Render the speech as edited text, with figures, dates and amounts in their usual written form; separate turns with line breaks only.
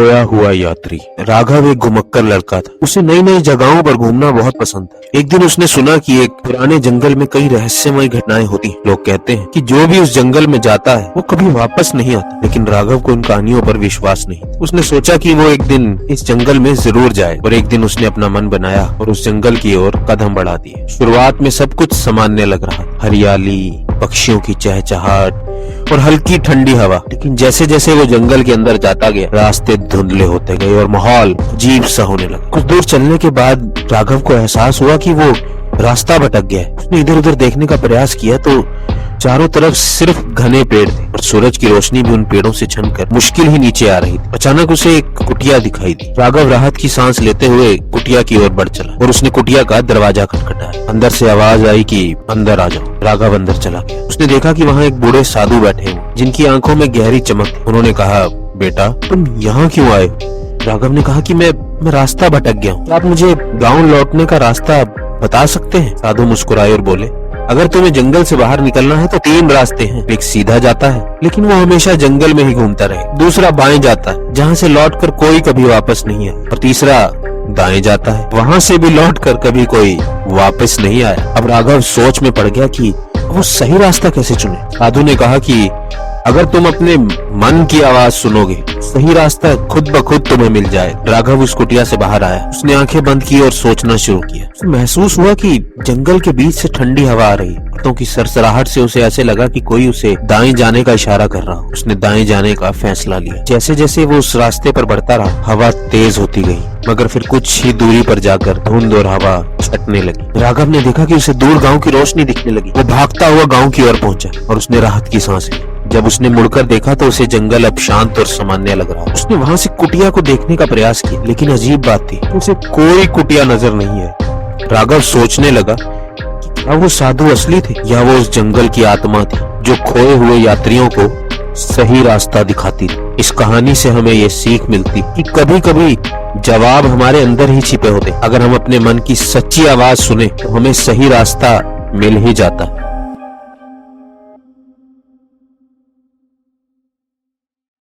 खोया हुआ यात्री। राघव एक घुमक्कर लड़का था। उसे नई नई जगहों पर घूमना बहुत पसंद था। एक दिन उसने सुना कि एक पुराने जंगल में कई रहस्यमय घटनाएं होती हैं। लोग कहते हैं कि जो भी उस जंगल में जाता है वो कभी वापस नहीं आता। लेकिन राघव को इन कहानियों पर विश्वास नहीं था। उसने सोचा कि वो एक दिन इस जंगल में जरूर जाए और एक दिन उसने अपना मन बनाया और उस जंगल की ओर कदम बढ़ा दिए। शुरुआत में सब कुछ सामान्य लग रहा था, हरियाली, पक्षियों की चहचहाट और हल्की ठंडी हवा। लेकिन जैसे जैसे वो जंगल के अंदर जाता गया, रास्ते धुंधले होते गए और माहौल अजीब सा होने लगा। कुछ दूर चलने के बाद राघव को एहसास हुआ कि वो रास्ता भटक गया है। उसने इधर उधर देखने का प्रयास किया तो चारों तरफ सिर्फ घने पेड़ थे और सूरज की रोशनी भी उन पेड़ों से छनकर मुश्किल ही नीचे आ रही थी। अचानक उसे एक कुटिया दिखाई दी। राघव राहत की सांस लेते हुए कुटिया की ओर बढ़ चला और उसने कुटिया का दरवाजा खटखटाया। अंदर से आवाज आई कि अंदर आ जाओ। राघव अंदर चला गया। उसने देखा कि वहाँ एक बूढ़े साधु बैठे हुए, जिनकी आंखों में गहरी चमक थी। उन्होंने कहा, बेटा तुम यहाँ क्यों आए हो? राघव ने कहा कि मैं रास्ता भटक गया हूँ। आप मुझे गाँव लौटने का रास्ता बता सकते हैं? साधु मुस्कुराए और बोले, अगर तुम्हें जंगल से बाहर निकलना है तो 3 रास्ते हैं। एक सीधा जाता है लेकिन वो हमेशा जंगल में ही घूमता रहे। दूसरा बाएं जाता है जहाँ से लौटकर कोई कभी वापस नहीं आया। और तीसरा दाएं जाता है, वहाँ से भी लौटकर कभी कोई वापस नहीं आया। अब राघव सोच में पड़ गया कि वो सही रास्ता कैसे चुने। साधु ने कहा कि अगर तुम अपने मन की आवाज सुनोगे, सही रास्ता खुद ब खुद तुम्हें मिल जाए। राघव उस कुटिया से बाहर आया। उसने आंखें बंद की और सोचना शुरू किया। उसे महसूस हुआ कि जंगल के बीच से ठंडी हवा आ रही है। पत्तों की सरसराहट से उसे ऐसे लगा कि कोई उसे दाएं जाने का इशारा कर रहा हो। उसने दाएं जाने का फैसला लिया। जैसे जैसे वो उस रास्ते पर बढ़ता रहा, हवा तेज होती गई, मगर फिर कुछ ही दूरी पर जाकर धुंध और हवा छटने लगी। राघव ने देखा कि उसे दूर गांव की रोशनी दिखने लगी। वो भागता हुआ गांव की ओर पहुंचा और उसने राहत की सांस ली। जब उसने मुड़कर देखा तो उसे जंगल अब शांत और सामान्य लग रहा। उसने वहां से कुटिया को देखने का प्रयास किया, लेकिन अजीब बात थी, उसे कोई कुटिया नजर नहीं है। राघव सोचने लगा कि क्या वो साधु असली थे या वो उस जंगल की आत्मा थी जो खोए हुए यात्रियों को सही रास्ता दिखाती थी। इस कहानी से हमें ये सीख मिलती कि कभी कभी जवाब हमारे अंदर ही छिपे होते। अगर हम अपने मन की सच्ची आवाज सुने तो हमें सही रास्ता मिल ही जाता है।